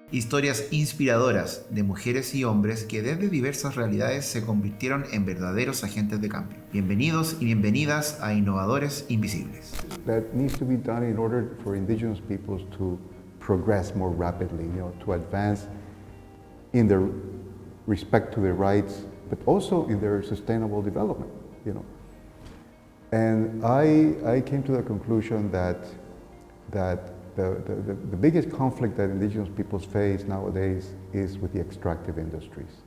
Historias inspiradoras de mujeres y hombres que desde diversas realidades se convirtieron en verdaderos agentes de cambio. Bienvenidos y bienvenidas a Innovadores Invisibles. That needs to be done in order for indigenous peoples to progress more rapidly, to advance in their respect to their rights, but also in their sustainable development, And I came to the conclusion that the biggest conflict that indigenous peoples face nowadays is with the extractive industries.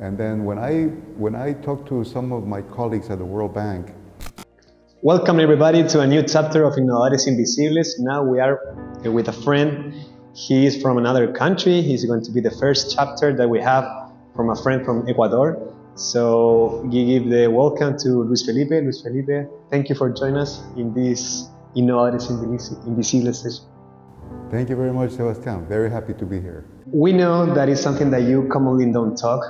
And then when I talked to some of my colleagues at the World Bank. Welcome everybody to a new chapter of Innovadores Invisibles. Now we are with a friend. He is from another country. He's going to be the first chapter that we have from a friend from Ecuador. So we give the welcome to Luis Felipe. Luis Felipe, thank you for joining us in this Innovadores Invisibles session. Thank you very much, Sebastian. Very happy to be here. We know that it's something that you commonly don't tell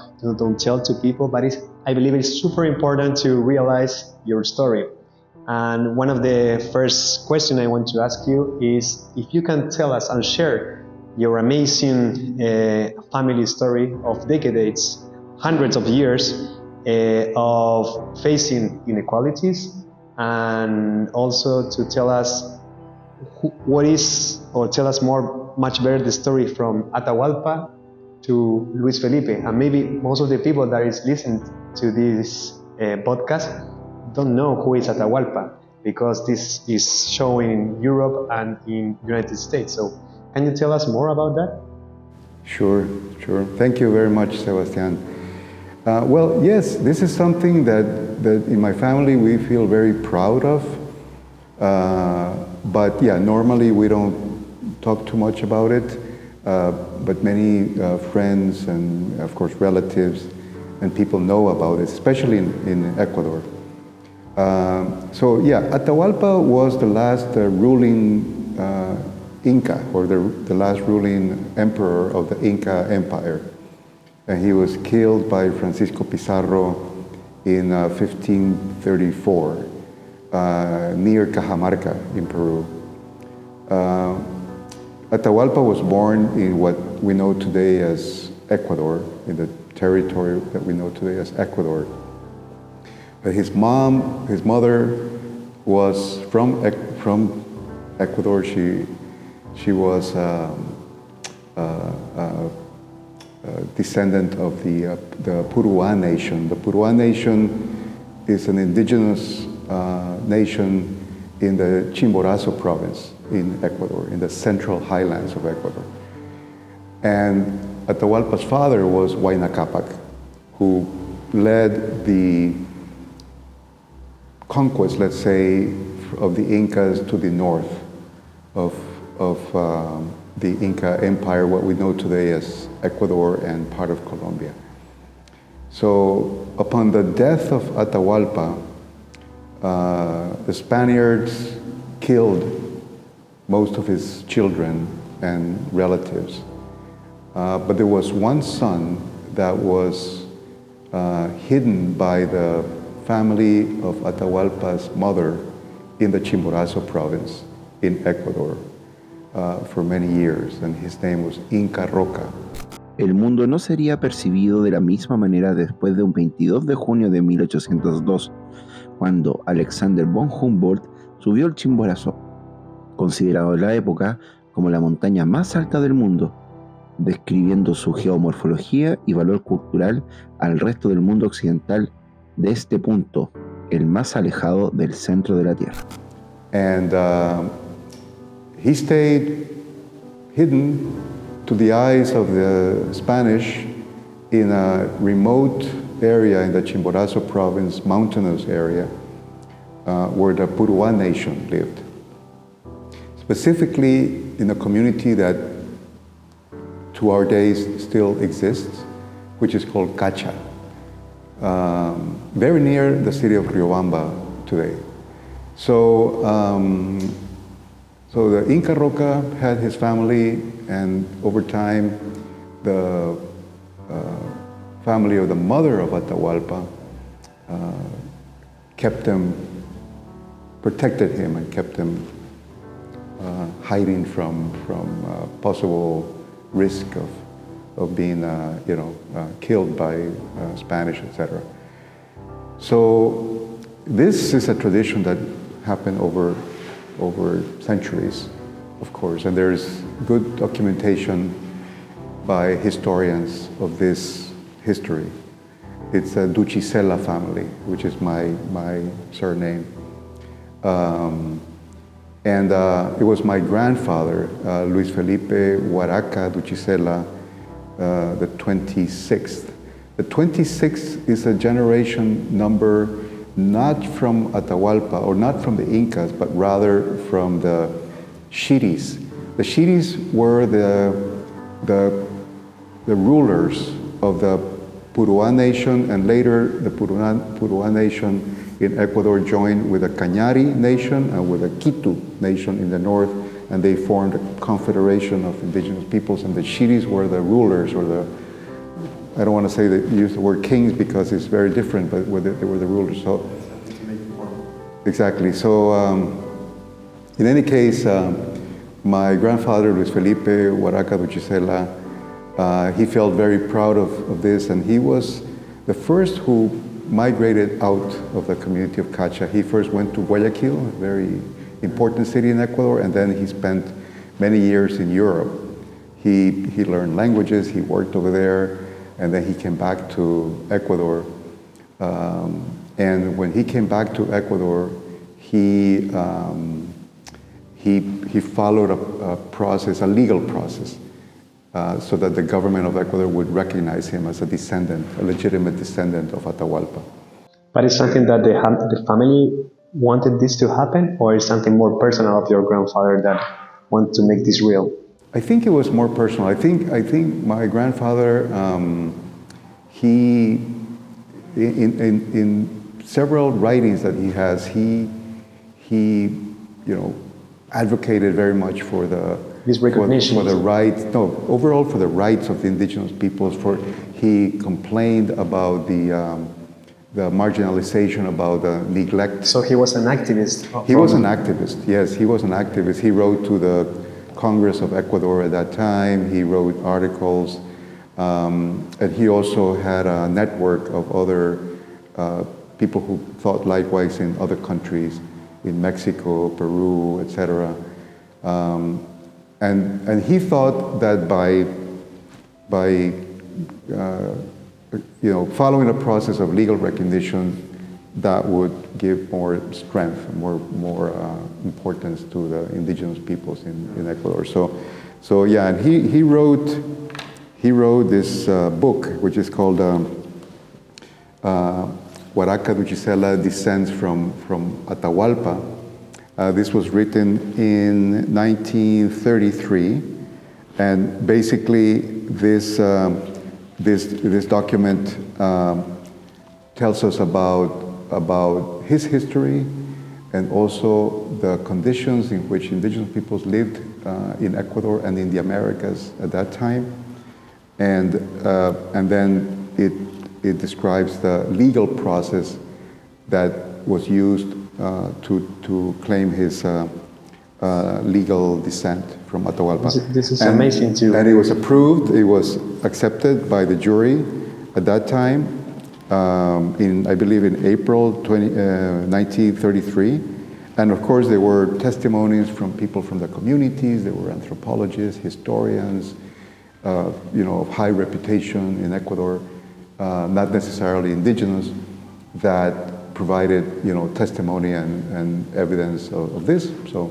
to people, but I believe it's super important to realize your story. And one of the first questions I want to ask you is if you can tell us and share your amazing family story of decades, hundreds of years of facing inequalities, and also to tell us tell us much better the story from Atahualpa to Luis Felipe. And maybe most of the people that is listening to this podcast don't know who is Atahualpa, because this is showing in Europe and in United States. So can you tell us more about that? Sure. Thank you very much, Sebastian. Well, yes, this is something that in my family we feel very proud of. But yeah, normally we don't talk too much about it. But many friends and of course relatives and people know about it, especially in Ecuador. So yeah, Atahualpa was the last ruling Inca, or the last ruling emperor of the Inca Empire. And he was killed by Francisco Pizarro in 1534 near Cajamarca in Peru. Atahualpa was born in what we know today as Ecuador, in the territory that we know today as Ecuador. But his mother was from Ecuador. She was a descendant of the Puruhá nation. The Puruhá nation is an indigenous nation in the Chimborazo province in Ecuador, in the central highlands of Ecuador. And Atahualpa's father was Huayna Cápac, who led the conquest, let's say, of the Incas to the north of the Inca Empire, what we know today as Ecuador and part of Colombia. So upon the death of Atahualpa, the Spaniards killed most of his children and relatives. But there was one son that was hidden by the family of Atahualpa's mother in the Chimborazo province in Ecuador for many years, and his name was Inca Roca. El mundo no sería percibido de la misma manera después de un 22 de junio de 1802, cuando Alexander von Humboldt subió el Chimborazo, considerado en la época como la montaña más alta del mundo, describiendo su geomorfología y valor cultural al resto del mundo occidental de este punto, el más alejado del centro de la Tierra. And he stayed hidden to the eyes of the Spanish in a remote area in the Chimborazo province, mountainous area, where the Puruhá nation lived. Specifically in a community that to our days still exists, which is called Cacha, very near the city of Riobamba today. So the Inca Roca had his family, and over time, the family of the mother of Atahualpa protected him and kept him hiding from possible risk of being killed by Spanish, etc. So this is a tradition that happened over centuries, of course, and there's good documentation by historians of this history. It's a Duchicela family, which is my surname. And it was my grandfather, Luis Felipe Huaraca Duchicela, the 26th. The 26th is a generation number not from Atahualpa or not from the Incas, but rather from the Shiris. The Shiris were the rulers of the Puruhá nation, and later the Puruhá nation in Ecuador joined with the Cañari nation and with the Quitu nation in the north, and they formed a confederation of indigenous peoples, and the Shiris were the rulers, or I don't want to say that use the word kings because it's very different, but they were the rulers. So exactly. So in any case, my grandfather, Luis Felipe Huaraca Duchicela, he felt very proud of this, and he was the first who migrated out of the community of Cacha. He first went to Guayaquil, a very important city in Ecuador, and then he spent many years in Europe. He learned languages, he worked over there, and then he came back to Ecuador. And when he came back to Ecuador, he followed a process, a legal process, so that the government of Ecuador would recognize him as a descendant, a legitimate descendant of Atahualpa. But it's something that the family wanted this to happen, or is something more personal of your grandfather that wanted to make this real? I think it was more personal. I think my grandfather, he in several writings that he has, he advocated very much for the rights. No, overall for the rights of the indigenous peoples. He complained about the marginalization, about the neglect. So he was an activist. He was an activist. Yes, he was an activist. He wrote to the Congress of Ecuador at that time. He wrote articles, and he also had a network of other people who thought likewise in other countries, in Mexico, Peru, etc. And he thought that by following a process of legal recognition, that would give more strength, more importance to the indigenous peoples in Ecuador. So yeah, and he wrote this book, which is called Huaraca Duchicela Descends from Atahualpa. This was written in 1933, and basically this document tells us about his history and also the conditions in which indigenous peoples lived in Ecuador and in the Americas at that time, and then it describes the legal process that was used to claim his legal descent from Atahualpa. This is amazing too. And it was approved, it was accepted by the jury at that time, I believe in April 1933. And of course there were testimonies from people from the communities, there were anthropologists, historians, of high reputation in Ecuador, not necessarily indigenous, that provided testimony and evidence of this. So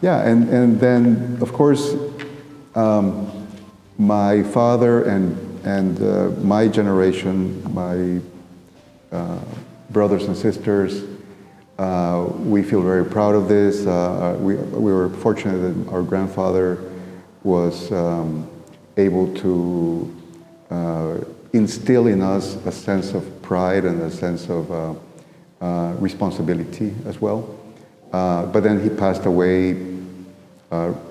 yeah, and then of course my father and my generation, my brothers and sisters, we feel very proud of this. We were fortunate that our grandfather was able to instill in us a sense of pride and a sense of responsibility as well. But then he passed away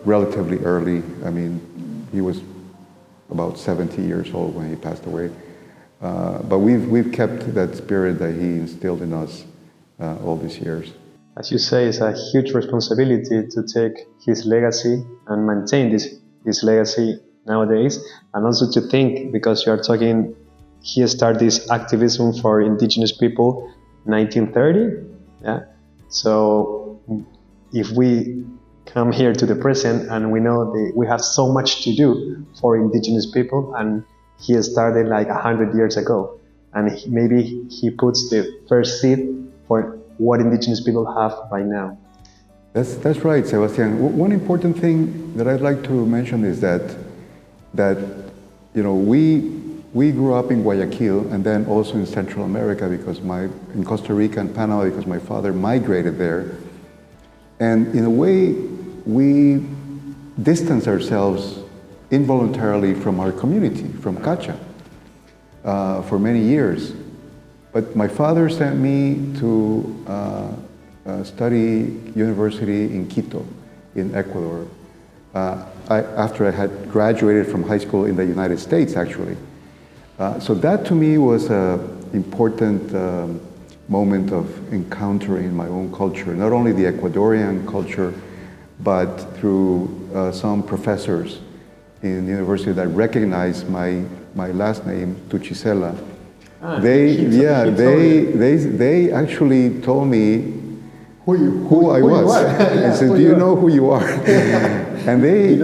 relatively early. I mean, he was about 70 years old when he passed away. But we've kept that spirit that he instilled in us all these years. As you say, it's a huge responsibility to take his legacy and maintain his legacy nowadays, and also to think, because you are talking, he started this activism for indigenous people 1930. Yeah. So if we come here to the present and we know we have so much to do for indigenous people, and he started like 100 years ago, and maybe he puts the first seed for what indigenous people have right now. That's right, Sebastian. One important thing that I'd like to mention is that we grew up in Guayaquil and then also in Central America because in Costa Rica and Panama because my father migrated there, and in a way we distance ourselves involuntarily from our community, from Cacha, for many years. But my father sent me to study university in Quito, in Ecuador, after I had graduated from high school in the United States, actually. So that to me was an important moment of encountering my own culture, not only the Ecuadorian culture, but through some professors in the university that recognized my last name, Duchicela. They actually told me who I was. I said, do you know who you are? And they,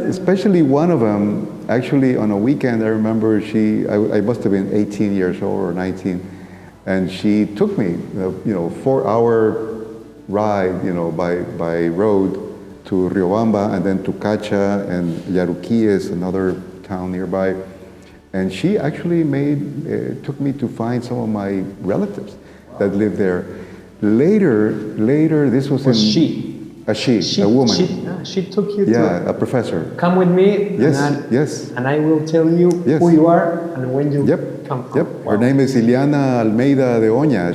especially one of them, actually on a weekend, I remember I must have been 18 years old or 19, and she took me, 4-hour ride, by road to Riobamba and then to Cacha and Yaruquíes, another town nearby. And she actually took me to find some of my relatives that lived there. Later, this was in... A woman. She took you to... a professor. Come with me. Yes. And I will tell you who you are and when you come from. Yep. Wow. Her name is Ileana Almeida de Oña.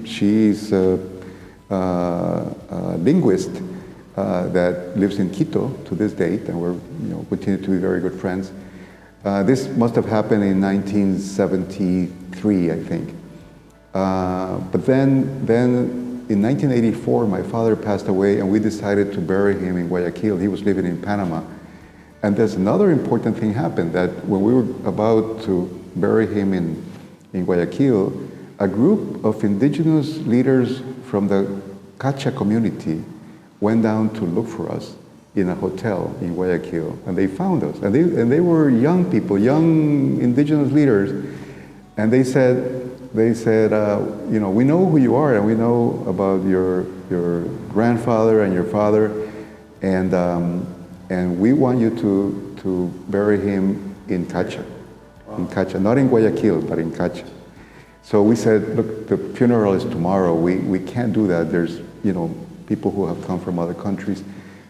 She's a linguist that lives in Quito to this date, and we're continue to be very good friends. This must have happened in 1973, I think. But then in 1984, my father passed away, and we decided to bury him in Guayaquil. He was living in Panama. And there's another important thing happened, that when we were about to bury him in Guayaquil, a group of indigenous leaders from the Cacha community went down to look for us in a hotel in Guayaquil, and they found us. And they were young people, young indigenous leaders, and they said, we know who you are, and we know about your grandfather and your father, and we want you to bury him in Cacha, not in Guayaquil, but in Cacha. So we said, look, the funeral is tomorrow. We can't do that. There's people who have come from other countries,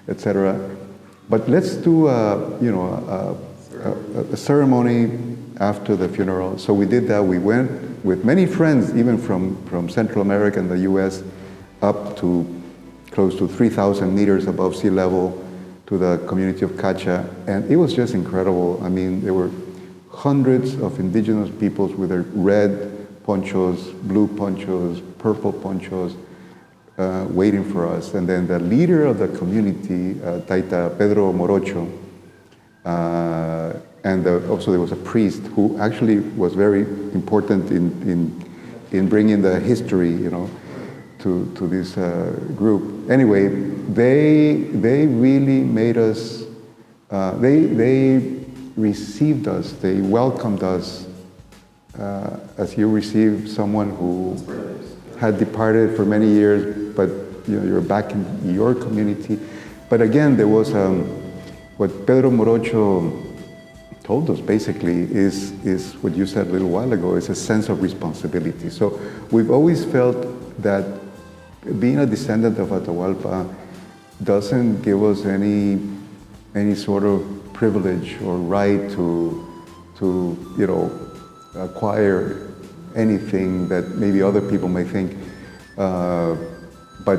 etc. But let's do a ceremony after the funeral. So we did that. We went with many friends, even from Central America and the US, up to close to 3,000 meters above sea level to the community of Cacha. And it was just incredible. I mean, there were hundreds of indigenous peoples with their red ponchos, blue ponchos, purple ponchos, waiting for us. And then the leader of the community, Taita Pedro Morocho, and also there was a priest who actually was very important in bringing the history, to this group. Anyway, they really made us, they received us, they welcomed us as you receive someone who had departed for many years, but you're back in your community. But again, there was what Pedro Morocho told us basically is what you said a little while ago, is a sense of responsibility. So we've always felt that being a descendant of Atahualpa doesn't give us any sort of privilege or right to acquire anything that maybe other people may think. But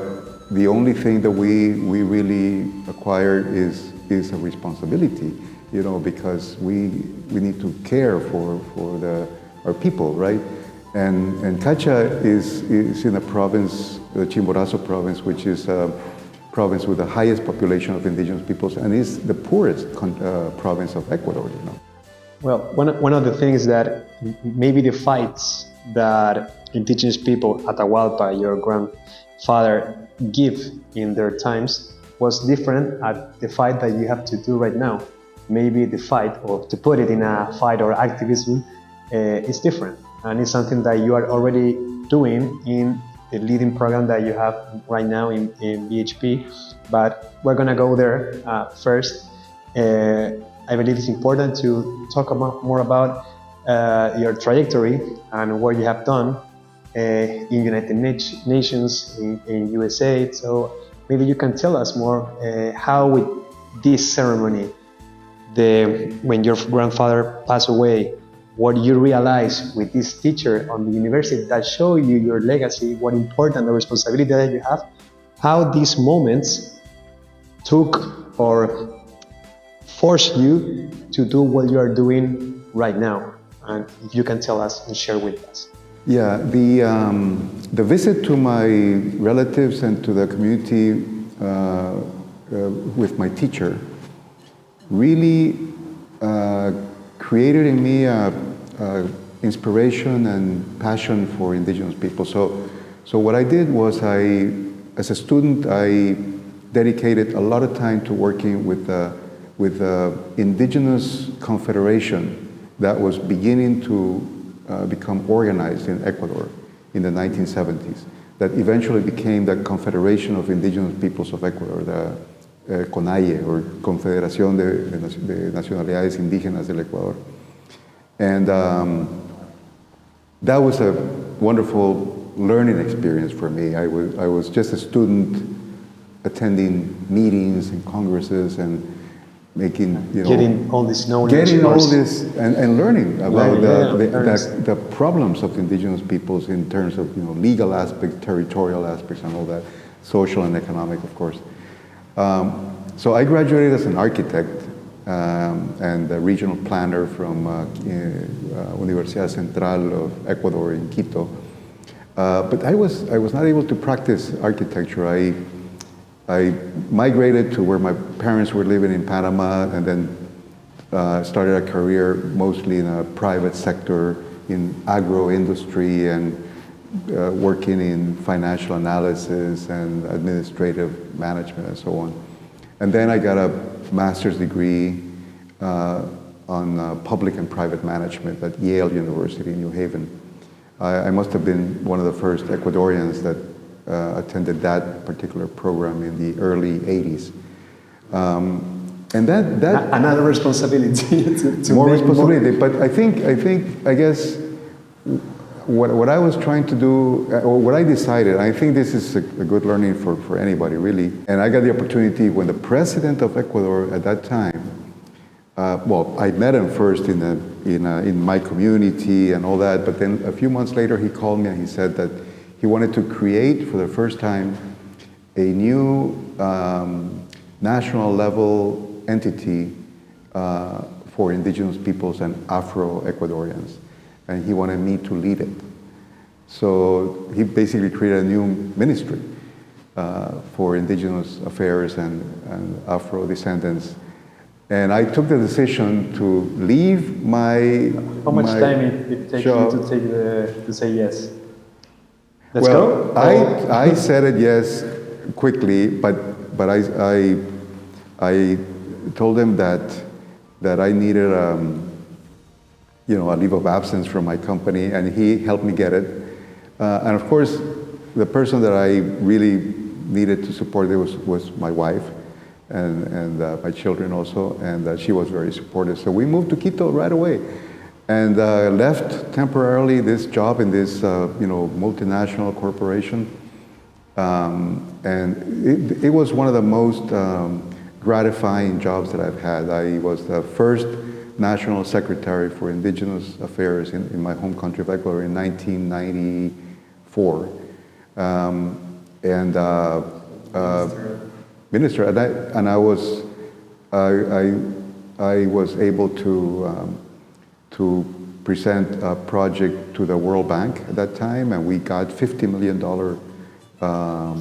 the only thing that we really acquired is a responsibility, because we need to care for our people, right? And Cacha is in a province, the Chimborazo province, which is province with the highest population of indigenous peoples, and is the poorest province of Ecuador, you know. Well, one of the things that maybe the fights that indigenous people, Atahualpa, your grandfather, give in their times was different at the fight that you have to do right now. Maybe the fight, or to put it in a fight or activism, is different. And it's something that you are already doing in the leading program that you have right now in BHP. But we're going to go there first. I believe it's important to talk more about your trajectory and what you have done in United Nations, in USAID. So maybe you can tell us more how with this ceremony, when your grandfather passed away, what you realized with this teacher on the university that show you your legacy, what important the responsibility that you have, how these moments took or forced you to do what you are doing right now. And if you can tell us and share with us. Yeah, the visit to my relatives and to the community with my teacher really created in me inspiration and passion for indigenous people. So what I did was, as a student, I dedicated a lot of time to working with the Indigenous Confederation that was beginning to become organized in Ecuador in the 1970s, that eventually became the Confederation of Indigenous Peoples of Ecuador, the CONAIE, or Confederación de Nacionalidades Indígenas del Ecuador. And that was a wonderful learning experience for me. I was just a student attending meetings and congresses and getting all this knowledge, and learning about the problems of indigenous peoples in terms of legal aspects, territorial aspects, and all that, social and economic, of course. So I graduated as an architect and a regional planner from Universidad Central of Ecuador in Quito. But I was not able to practice architecture. I migrated to where my parents were living in Panama, and then started a career mostly in a private sector in agro industry and working in financial analysis and administrative management and so on. And then I got a master's degree on public and private management at Yale University in New Haven. I must have been one of the first Ecuadorians that attended that particular program in the early 80s. And that another responsibility to more responsibility. But I guess what I was trying to do, or what I decided, I think this is a good learning for anybody really. And I got the opportunity when the president of Ecuador at that time, well, I met him first in my community and all that, but then a few months later he called me and he said that he wanted to create for the first time a new national level entity for indigenous peoples and Afro-Ecuadorians, and he wanted me to lead it. So he basically created a new ministry for indigenous affairs and Afro-descendants. And I took the decision to leave my How much time it takes you to say yes? Let's go? I said it yes quickly, but I told him that I needed a leave of absence from my company, and he helped me get it. And of course, the person that I really needed to support was my wife and my children also, and she was very supportive. So we moved to Quito right away, and left temporarily this job in this multinational corporation. And it was one of the most gratifying jobs that I've had. I was the first National Secretary for Indigenous Affairs in my home country of Ecuador in 1994. Minister, and I was able to present a project to the World Bank at that time, and we got $50 million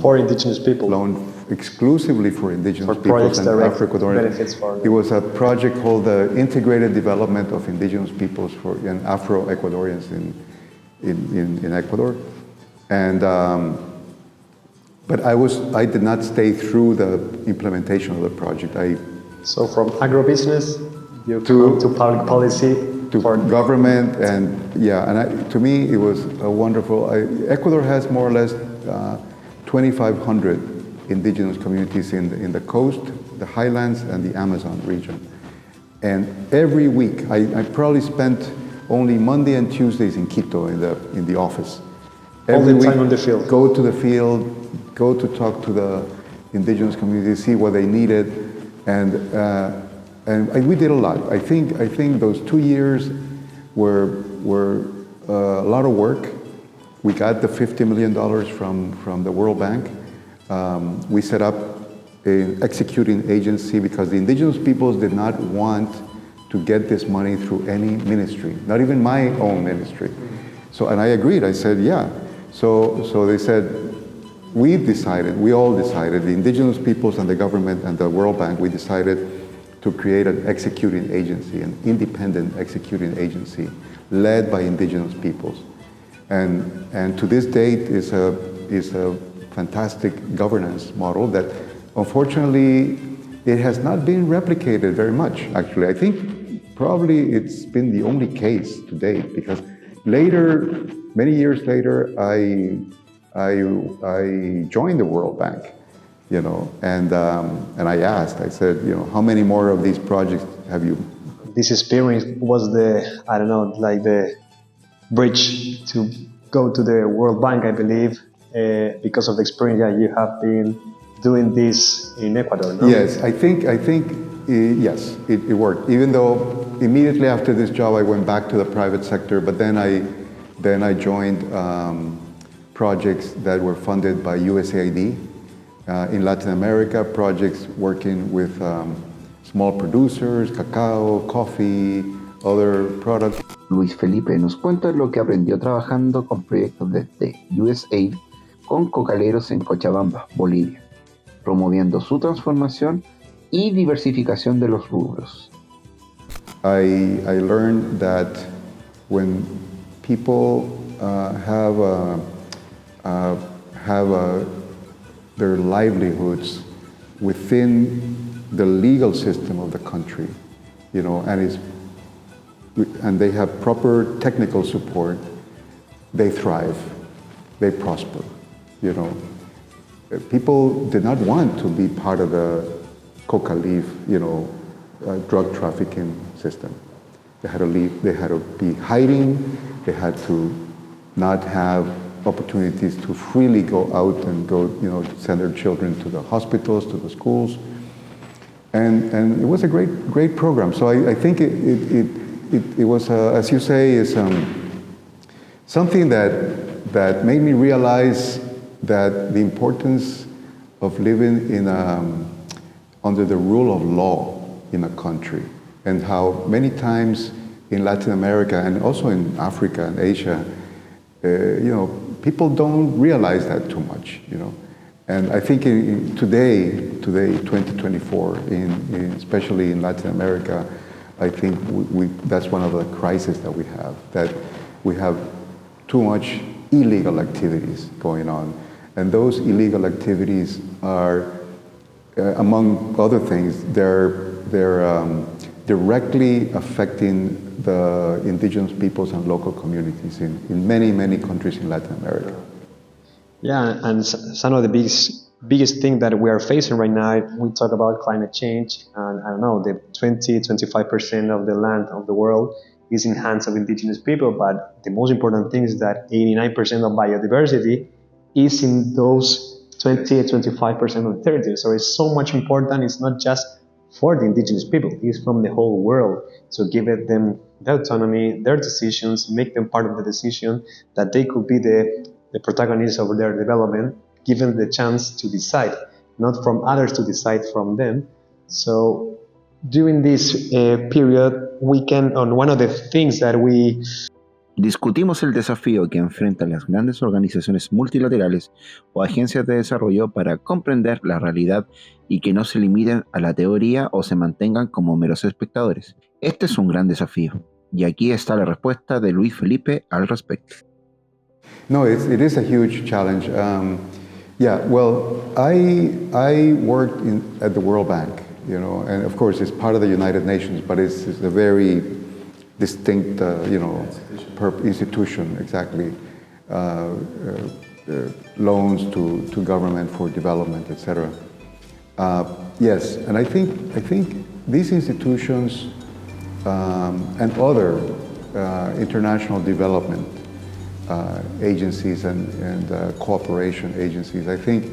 for indigenous people loan exclusively for indigenous For peoples projects and direct Afro-Ecuadorian. benefits for them. It was a project called the Integrated Development of Indigenous Peoples and Afro-Ecuadorians in Ecuador. And but I did not stay through the implementation of the project. So from agribusiness, you come to public policy, to government, and to me it was a wonderful. Ecuador has more or less 2,500 indigenous communities in the coast, the highlands, and the Amazon region. And every week, I probably spent only Monday and Tuesdays in Quito in the office. Every week, time on the field. Go to the field, go to talk to the indigenous community, see what they needed, and we did a lot. I think those 2 years were a lot of work. We got the $50 million from the World Bank. We set up an executing agency because the indigenous peoples did not want to get this money through any ministry, not even my own ministry. So, and I agreed. I said, yeah. So they said, we all decided, the indigenous peoples and the government and the World Bank, we decided to create an executing agency, an independent executing agency led by indigenous peoples. And to this date is a fantastic governance model that unfortunately it has not been replicated very much, actually. I think probably it's been the only case to date, because later, many years later, I joined the World Bank, and I asked, I said, how many more of these projects have you? This experience was the bridge to go to the World Bank, I believe, because of the experience that you have been doing this in Ecuador, no? Yes, I think yes, it worked. Even though immediately after this job I went back to the private sector, but then I joined projects that were funded by USAID in Latin America, projects working with small producers, cacao, coffee, other products. Luis Felipe nos cuenta lo que aprendió trabajando con proyectos desde USAID con cocaleros en Cochabamba, Bolivia, promoviendo su transformación y diversificación de los rubros. I learned that when people have their livelihoods within the legal system of the country, and they have proper technical support, they thrive, they prosper. People did not want to be part of the coca leaf, drug trafficking system. They had to leave. They had to be hiding. They had to not have opportunities to freely go out and go, send their children to the hospitals, to the schools, and it was a great program. So I think it was, as you say, is something that made me realize that the importance of living in under the rule of law in a country, and how many times in Latin America and also in Africa and Asia, people don't realize that too much, And I think today, 2024, especially in Latin America, I think that's one of the crises that we have too much illegal activities going on. And those illegal activities are, among other things, they're directly affecting the indigenous peoples and local communities in many countries in Latin America. Yeah, and some of the biggest thing that we are facing right now, we talk about climate change, and I don't know, the 20-25% of the land of the world is in hands of indigenous people, but the most important thing is that 89% of biodiversity is in those 20-25% of the territory. So it's so much important. It's not just for the indigenous people, it's from the whole world. So give them their autonomy, their decisions, make them part of the decision, that they could be the protagonists of their development, given the chance to decide, not from others to decide from them. So during this period, we can, on one of the things that we Discutimos el desafío que enfrentan las grandes organizaciones multilaterales o agencias de desarrollo para comprender la realidad y que no se limiten a la teoría o se mantengan como meros espectadores. Este es un gran desafío, y aquí está la respuesta de Luis Felipe al respecto. No, it is a huge challenge. Yeah, well, I worked at the World Bank, you know, and of course it's part of the United Nations, but it's a very distinct, institution, exactly. Loans to government for development, etc. Yes, and I think these institutions and other international development agencies and cooperation agencies, I think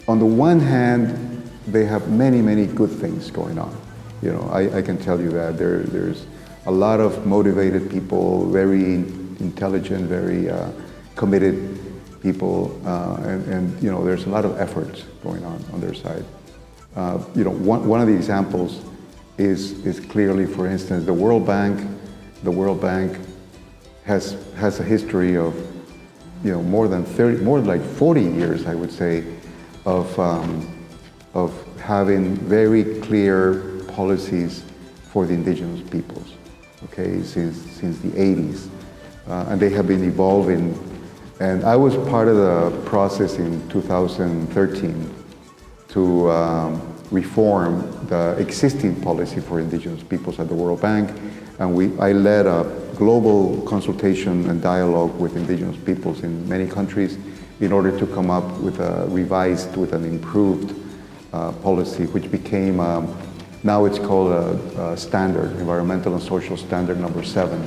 on the one hand, they have many good things going on. You know, I can tell you that there's a lot of motivated people, very intelligent, very committed people, and you know, there's a lot of efforts going on their side. You know, one of the examples is clearly, for instance, the World Bank. The World Bank has a history of, you know, more than 40 years, I would say, of having very clear policies for the indigenous peoples. Okay, since the 80s, and they have been evolving. And I was part of the process in 2013 to reform the existing policy for indigenous peoples at the World Bank, and I led a global consultation and dialogue with indigenous peoples in many countries in order to come up with with an improved policy, which became, now it's called a standard, environmental and social standard number 7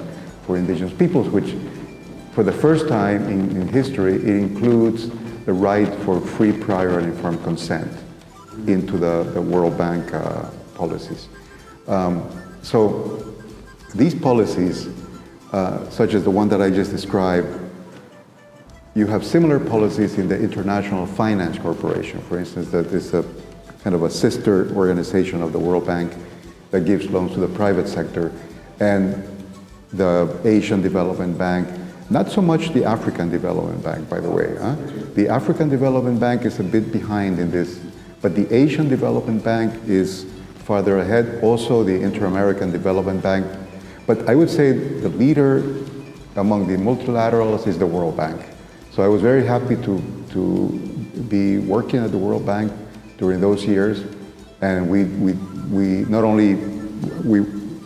for indigenous peoples, which for the first time in history, it includes the right for free, prior, and informed consent into the World Bank policies. So these policies, such as the one that I just described, you have similar policies in the International Finance Corporation, for instance, that is a kind of a sister organization of the World Bank that gives loans to the private sector, and the Asian Development Bank, not so much the African Development Bank, by the way. The African Development Bank is a bit behind in this, but the Asian Development Bank is farther ahead, also the Inter-American Development Bank. But I would say the leader among the multilaterals is the World Bank. So I was very happy to be working at the World Bank during those years, and we not only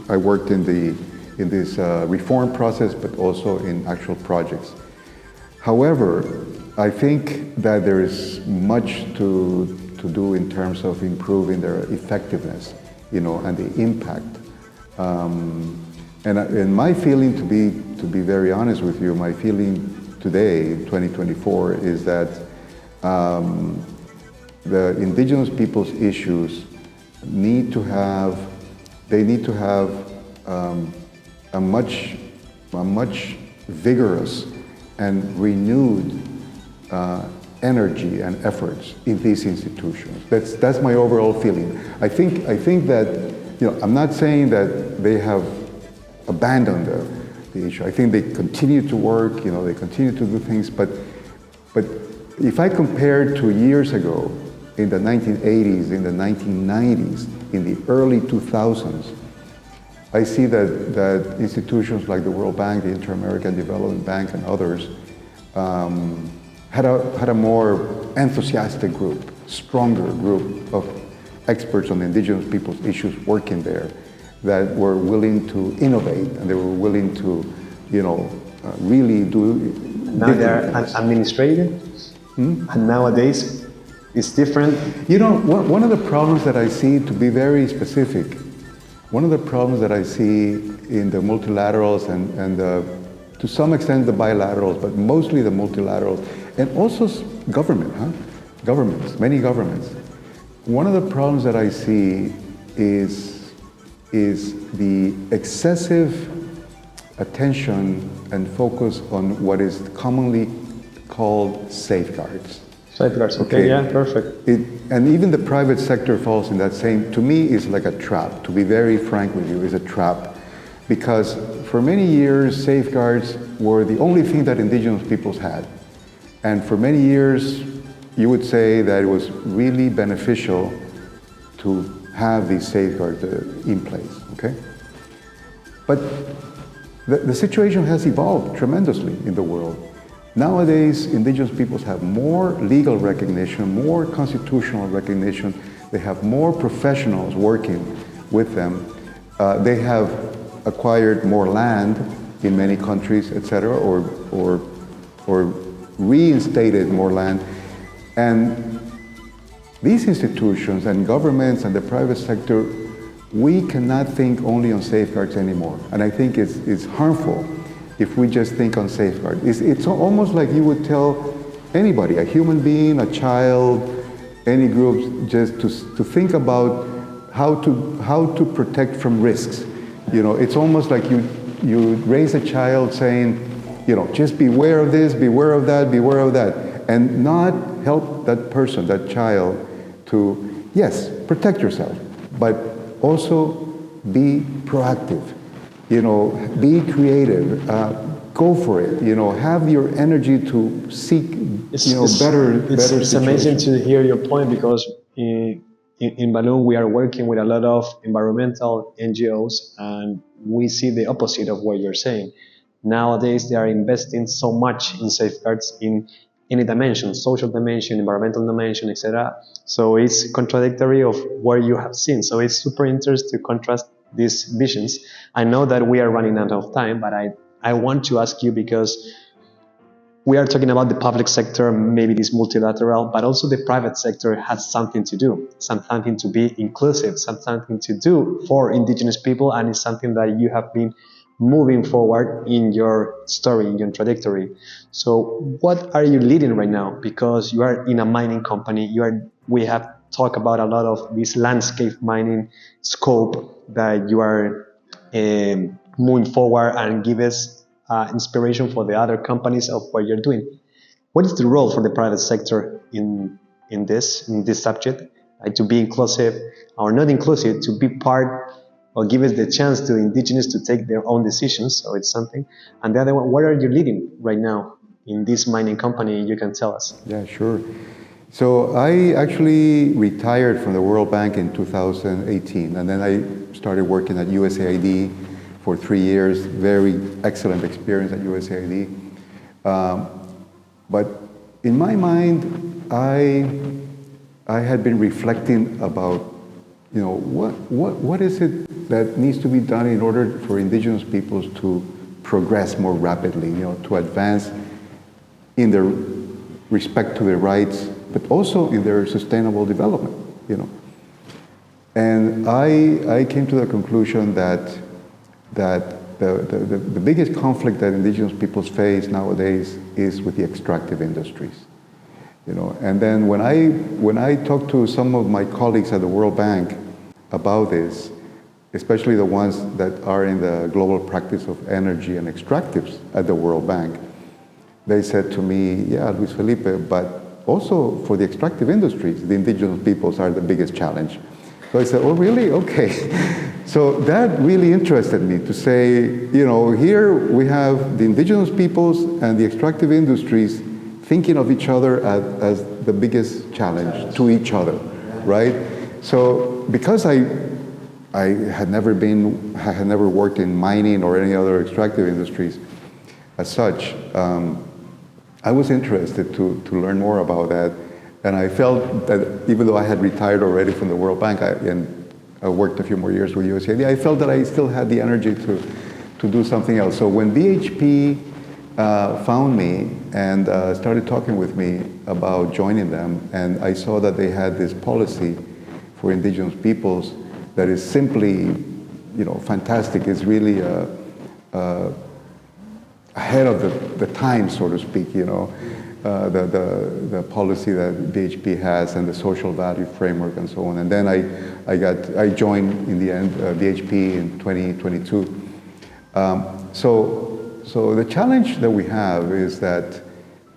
I worked in this reform process, but also in actual projects. However, I think that there is much to do in terms of improving their effectiveness, you know, and the impact. And my feeling, to be very honest with you, my feeling today, 2024, is that the indigenous people's issues need to have a much vigorous and renewed energy and efforts in these institutions. That's my overall feeling. I think that, you know, I'm not saying that they have abandoned the issue. I think they continue to work, you know, they continue to do things, but if I compare to years ago, in the 1980s, in the 1990s, in the early 2000s, I see that institutions like the World Bank, the Inter-American Development Bank, and others had a more enthusiastic group, stronger group of experts on indigenous people's issues working there, that were willing to innovate, and they were willing to, you know, really do. Now they're administrative, and nowadays it's different. You know, one of the problems that I see, to be very specific, one of the problems that I see in the multilaterals and to some extent the bilaterals, but mostly the multilaterals, and also governments, many governments. One of the problems that I see is the excessive attention and focus on what is commonly called safeguards. Safeguards, okay, yeah, perfect. And even the private sector falls in that same, to me, is like a trap. To be very frank with you, is a trap. because for many years, safeguards were the only thing that indigenous peoples had. And for many years, you would say that it was really beneficial to have these safeguards in place, okay? But the situation has evolved tremendously in the world. Nowadays, indigenous peoples have more legal recognition, more constitutional recognition. They have more professionals working with them. They have acquired more land in many countries, etc., or reinstated more land. And these institutions and governments and the private sector, we cannot think only on safeguards anymore. And I think it's harmful if we just think on safeguards. It's almost like you would tell anybody, a human being, a child, any group, just to think about how to protect from risks. You know, it's almost like you raise a child saying, you know, just beware of this, beware of that, beware of that, and not help that person, that child, to, yes, protect yourself, but also be proactive, you know, be creative, go for it, you know, have your energy to seek, better It's amazing to hear your point, because in Balloon we are working with a lot of environmental NGOs, and we see the opposite of what you're saying. Nowadays they are investing so much in safeguards in any dimension, social dimension, environmental dimension, etc. So it's contradictory of what you have seen. So it's super interesting to contrast these visions. I know that we are running out of time, but I want to ask you, because we are talking about the public sector, maybe this multilateral, but also the private sector has something to do, something to be inclusive, something to do for indigenous people, and it's something that you have been moving forward in your story, in your trajectory. So what are you leading right now? Because you are in a mining company, we have talked about a lot of this landscape mining scope that you are moving forward, and give us inspiration for the other companies of what you're doing. What is the role for the private sector in this subject? To be inclusive or not inclusive, to be part, or give us the chance to indigenous to take their own decisions. So it's something. And the other one, what are you leading right now in this mining company? You can tell us. Yeah, sure. So I actually retired from the World Bank in 2018, and then I started working at USAID for 3 years. Very excellent experience at USAID. But in my mind, I had been reflecting about, you know, what is it that needs to be done in order for indigenous peoples to progress more rapidly, you know, to advance in their respect to their rights, but also in their sustainable development, you know. And I came to the conclusion that the biggest conflict that indigenous peoples face nowadays is with the extractive industries, you know. And then when I talked to some of my colleagues at the World Bank about this, especially the ones that are in the global practice of energy and extractives at the World Bank, they said to me, yeah, Luis Felipe, but also for the extractive industries, the indigenous peoples are the biggest challenge. So I said, oh, really? Okay. So that really interested me to say, you know, here we have the indigenous peoples and the extractive industries thinking of each other as the biggest challenge to each other, right? So because I had never worked in mining or any other extractive industries as such, I was interested to learn more about that. And I felt that even though I had retired already from the World Bank, and I worked a few more years with USAID, I felt that I still had the energy to do something else. So when BHP found me and started talking with me about joining them, and I saw that they had this policy for indigenous peoples that is simply, you know, fantastic. It's really ahead of the time, so to speak, you know, the policy that BHP has and the social value framework and so on. And then I joined in the end BHP in 2022. So the challenge that we have is that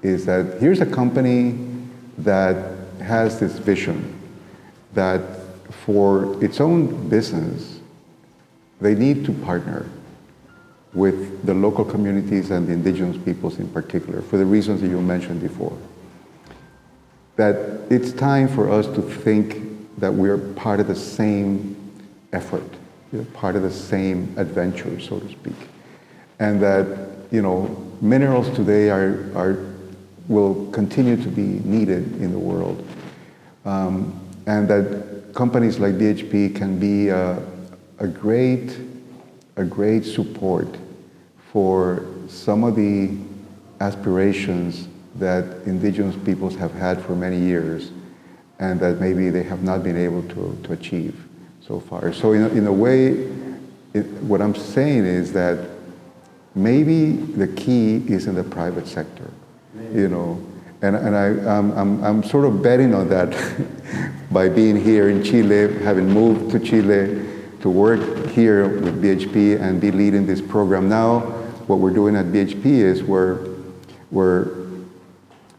here's a company that has this vision that for its own business, they need to partner with the local communities and the indigenous peoples in particular, for the reasons that you mentioned before. That it's time for us to think that we're part of the same effort, part of the same adventure, so to speak. And that, minerals today will continue to be needed in the world. And that companies like BHP can be a great support for some of the aspirations that indigenous peoples have had for many years and that maybe they have not been able to achieve so far. So in a way, what I'm saying is that maybe the key is in the private sector, and I'm sort of betting on that by being here in Chile, having moved to Chile to work here with BHP and be leading this program now. What we're doing at BHP is where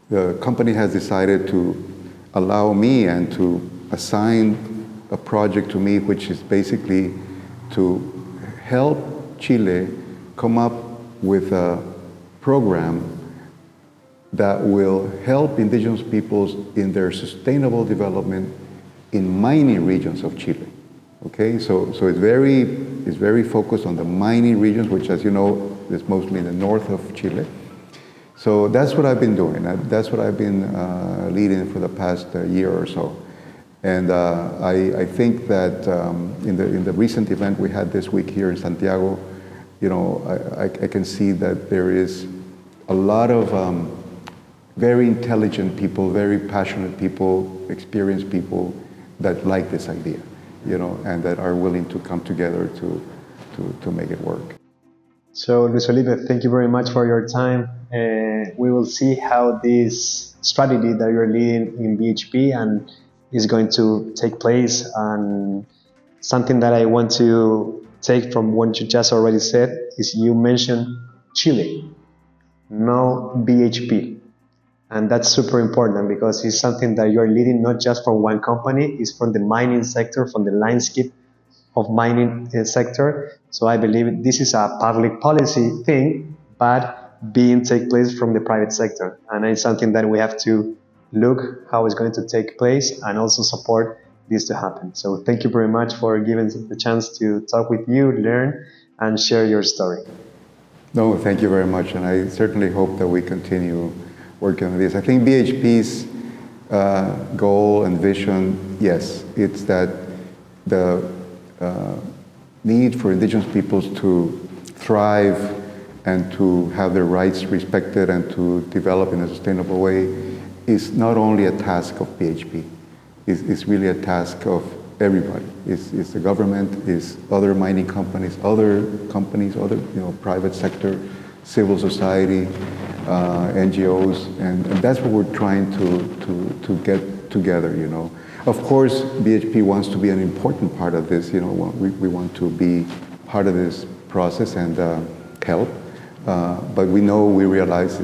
the company has decided to allow me and to assign a project to me, which is basically to help Chile come up with a program that will help indigenous peoples in their sustainable development in mining regions of Chile. Okay, so it's very focused on the mining regions, which, as you know, is mostly in the north of Chile. So that's what I've been doing. That's what I've been leading for the past year or so. And I think that in the recent event we had this week here in Santiago, I can see that there is a lot of very intelligent people, very passionate people, experienced people that like this idea, and that are willing to come together to make it work. So, Luis Felipe, thank you very much for your time. We will see how this strategy that you're leading in BHP and is going to take place. And something that I want to take from what you just already said is you mentioned Chile, no BHP. And that's super important because it's something that you're leading not just from one company, it's from the mining sector, from the landscape of mining sector. So I believe this is a public policy thing, but being take place from the private sector. And it's something that we have to look how it's going to take place and also support this to happen. So thank you very much for giving the chance to talk with you, learn, and share your story. No, thank you very much. And I certainly hope that we continue working on this. I think BHP's goal and vision, yes, it's that the need for indigenous peoples to thrive and to have their rights respected and to develop in a sustainable way is not only a task of BHP, it's really a task of everybody. It's the government, it's other mining companies, other private sector, civil society, NGOs, and that's what we're trying to get together, Of course, BHP wants to be an important part of this, we want to be part of this process and help, but we realize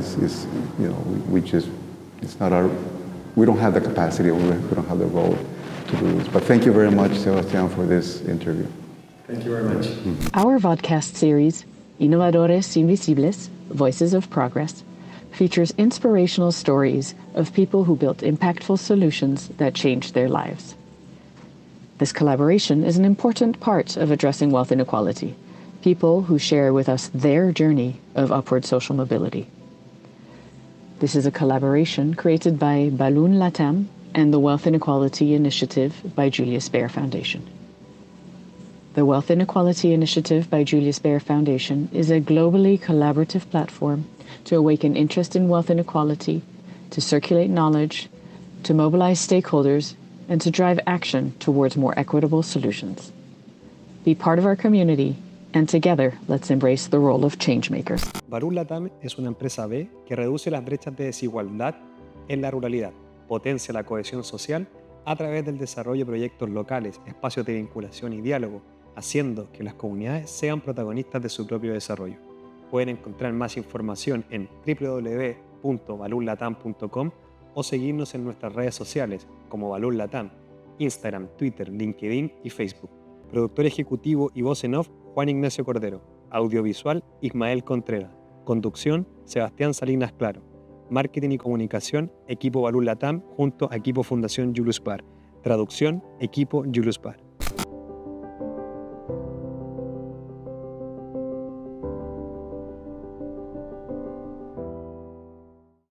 we don't have the capacity, we don't have the role to do this. But thank you very much, Sebastián, for this interview. Thank you very much. Our vodcast series, Innovadores Invisibles, Voices of Progress, features inspirational stories of people who built impactful solutions that changed their lives. This collaboration is an important part of addressing wealth inequality, people who share with us their journey of upward social mobility. This is a collaboration created by Balloon Latam and the Wealth Inequality Initiative by Julius Baer Foundation. The Wealth Inequality Initiative by Julius Baer Foundation is a globally collaborative platform to awaken interest in wealth inequality, to circulate knowledge, to mobilize stakeholders, and to drive action towards more equitable solutions. Be part of our community, and together, let's embrace the role of changemakers. Balloon Latam es una empresa B que reduce las brechas de desigualdad en la ruralidad, potencia la cohesión social a través del desarrollo de proyectos locales, espacios de vinculación y diálogo, haciendo que las comunidades sean protagonistas de su propio desarrollo. Pueden encontrar más información en www.balloonlatam.com o seguirnos en nuestras redes sociales como Balloon Latam, Instagram, Twitter, LinkedIn y Facebook. Productor ejecutivo y voz en off, Juan Ignacio Cordero. Audiovisual, Ismael Contreras. Conducción, Sebastián Salinas Claro. Marketing y comunicación, Equipo Balún Latam junto a Equipo Fundación Julius Baer. Traducción, Equipo Julius Baer.